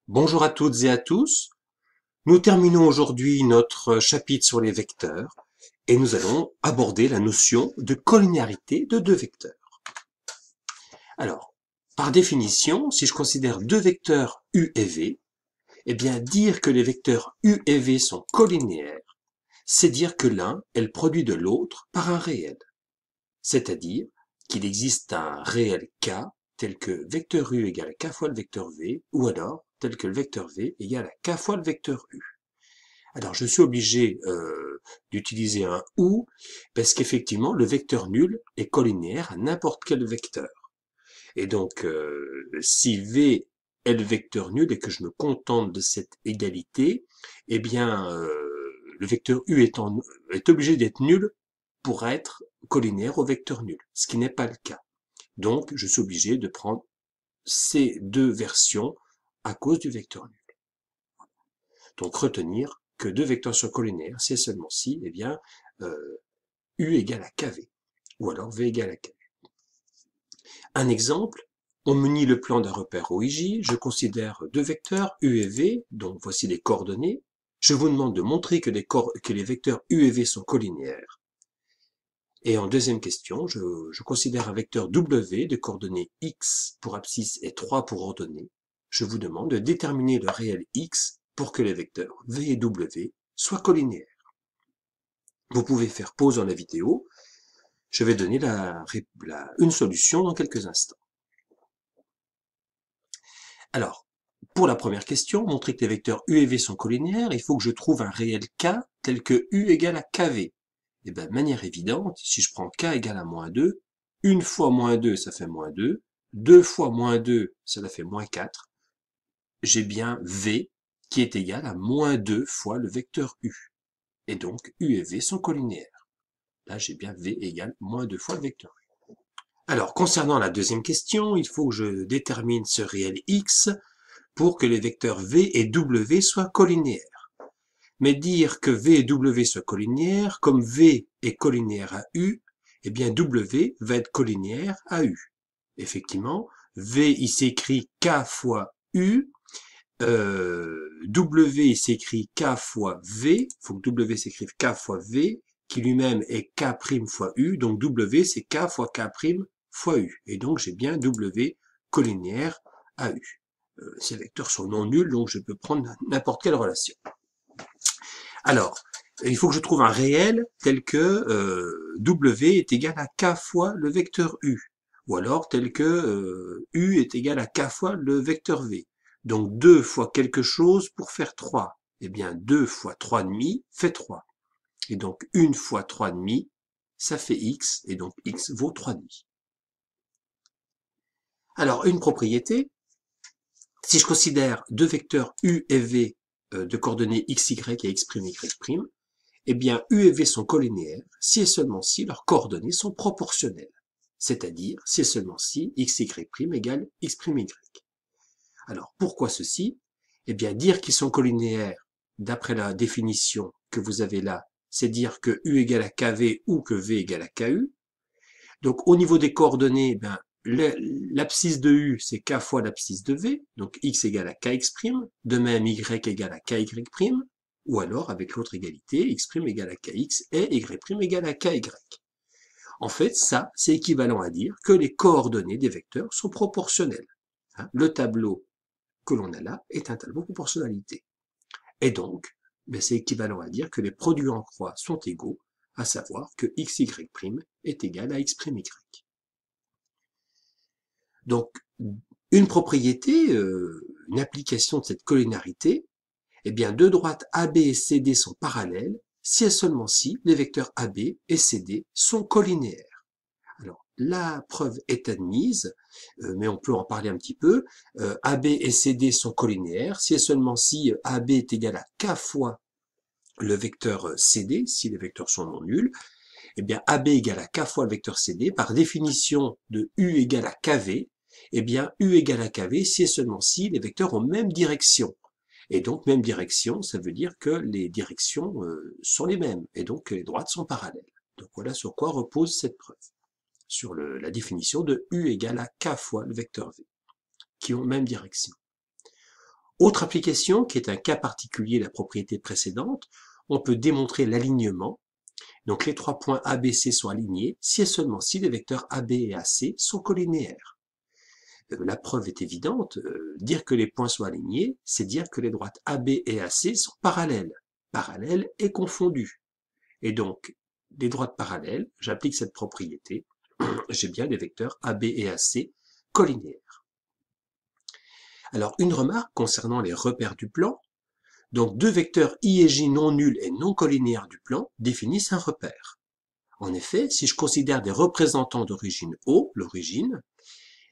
Bonjour à toutes et à tous. Nous terminons aujourd'hui notre chapitre sur les vecteurs et nous allons aborder la notion de collinéarité de deux vecteurs. Alors, par définition, si je considère deux vecteurs u et v, eh bien dire que les vecteurs u et v sont collinéaires, c'est dire que l'un est le produit de l'autre par un réel. C'est-à-dire qu'il existe un réel k tel que vecteur u égale à k fois le vecteur v, ou alors tel que le vecteur v égale à k fois le vecteur u. Alors je suis obligé d'utiliser un ou parce qu'effectivement le vecteur nul est collinéaire à n'importe quel vecteur. Et donc si v est le vecteur nul et que je me contente de cette égalité, eh bien le vecteur u est obligé d'être nul pour être collinéaire au vecteur nul, ce qui n'est pas le cas. Donc je suis obligé de prendre ces deux versions à cause du vecteur nul. Donc retenir que deux vecteurs sont collinéaires, c'est seulement si, eh bien, U égale à KV, ou alors V égale à KV. Un exemple, on munit le plan d'un repère OIJ, je considère deux vecteurs U et V, donc voici les coordonnées. Je vous demande de montrer que les vecteurs U et V sont collinéaires. Et en deuxième question, je considère un vecteur W de coordonnées X pour abscisse et 3 pour ordonnée. Je vous demande de déterminer le réel X pour que les vecteurs V et W soient collinéaires. Vous pouvez faire pause dans la vidéo. Je vais donner une solution dans quelques instants. Alors, pour la première question, montrer que les vecteurs U et V sont collinéaires, il faut que je trouve un réel K tel que U égale à KV. Et bien, de manière évidente, si je prends K égale à moins 2, une fois moins 2, ça fait moins 2, deux fois moins 2, ça fait moins 4, j'ai bien V qui est égal à moins 2 fois le vecteur U. Et donc, U et V sont collinéaires. Là, j'ai bien V égale moins 2 fois le vecteur U. Alors, concernant la deuxième question, il faut que je détermine ce réel X pour que les vecteurs V et W soient collinéaires. Mais dire que V et W soient collinéaires, comme V est collinéaire à U, eh bien W va être collinéaire à U. Effectivement, V il s'écrit K fois U, W il s'écrit K fois V, il faut que W s'écrive K fois V, qui lui-même est K' fois U, donc W c'est K fois K' fois U. Et donc j'ai bien W collinéaire à U. Ces vecteurs sont non nuls, donc je peux prendre n'importe quelle relation. Alors, il faut que je trouve un réel tel que W est égal à K fois le vecteur U, ou alors tel que U est égal à K fois le vecteur V. Donc 2 fois quelque chose pour faire 3. Eh bien 2 fois 3,5 fait 3. Et donc 1 fois 3,5, ça fait X, et donc X vaut 3,5. Alors une propriété, si je considère deux vecteurs U et V de coordonnées XY et X', eh bien U et V sont collinéaires si et seulement si leurs coordonnées sont proportionnelles. C'est-à-dire si et seulement si XY' égale X'Y. Alors pourquoi ceci? Eh bien dire qu'ils sont collinéaires d'après la définition que vous avez là, c'est dire que U égale à KV ou que V égale à KU. Donc au niveau des coordonnées, eh bien, l'abscisse de U, c'est K fois l'abscisse de V, donc X égale à KX', de même Y égale à KY', ou alors avec l'autre égalité, X' égale à KX et Y' égale à KY. En fait, ça, c'est équivalent à dire que les coordonnées des vecteurs sont proportionnelles. Le tableau que l'on a là est un tableau proportionnalité. Et donc, c'est équivalent à dire que les produits en croix sont égaux, à savoir que XY' est égal à X'Y. Donc, une propriété, une application de cette collinéarité, eh bien, deux droites AB et CD sont parallèles si et seulement si les vecteurs AB et CD sont collinéaires. Alors, la preuve est admise, mais on peut en parler un petit peu. AB et CD sont collinéaires si et seulement si AB est égal à K fois le vecteur CD, si les vecteurs sont non nuls. Eh bien, AB égale à K fois le vecteur CD, par définition de U égale à KV, eh bien, U égale à KV si et seulement si les vecteurs ont même direction. Et donc, même direction, ça veut dire que les directions sont les mêmes, et donc que les droites sont parallèles. Donc voilà sur quoi repose cette preuve. Sur la définition de U égale à K fois le vecteur V, qui ont même direction. Autre application, qui est un cas particulier de la propriété précédente, on peut démontrer l'alignement. Donc les trois points ABC sont alignés si et seulement si les vecteurs AB et AC sont collinéaires. La preuve est évidente, dire que les points sont alignés, c'est dire que les droites AB et AC sont parallèles. Parallèles et confondues. Et donc, les droites parallèles, j'applique cette propriété, j'ai bien les vecteurs AB et AC collinéaires. Alors, une remarque concernant les repères du plan. Donc, deux vecteurs I et J non nuls et non collinéaires du plan définissent un repère. En effet, si je considère des représentants d'origine O, l'origine,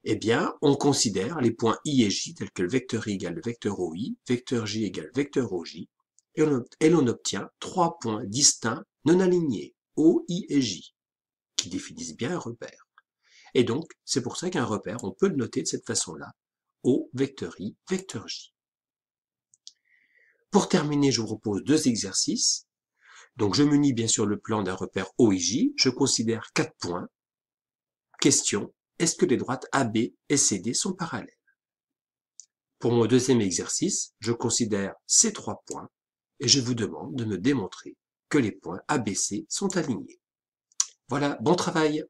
eh bien, on considère les points I et J tels que le vecteur I égale le vecteur OI, vecteur J égale vecteur OJ, et l'on obtient trois points distincts non alignés, O, I et J, qui définissent bien un repère. Et donc, c'est pour ça qu'un repère, on peut le noter de cette façon-là, O, vecteur I, vecteur J. Pour terminer, je vous propose deux exercices. Donc, je munis bien sûr le plan d'un repère OIJ, je considère 4 points. Question, est-ce que les droites AB et CD sont parallèles? Pour mon deuxième exercice, je considère ces 3 points et je vous demande de me démontrer que les points ABC sont alignés. Voilà, bon travail!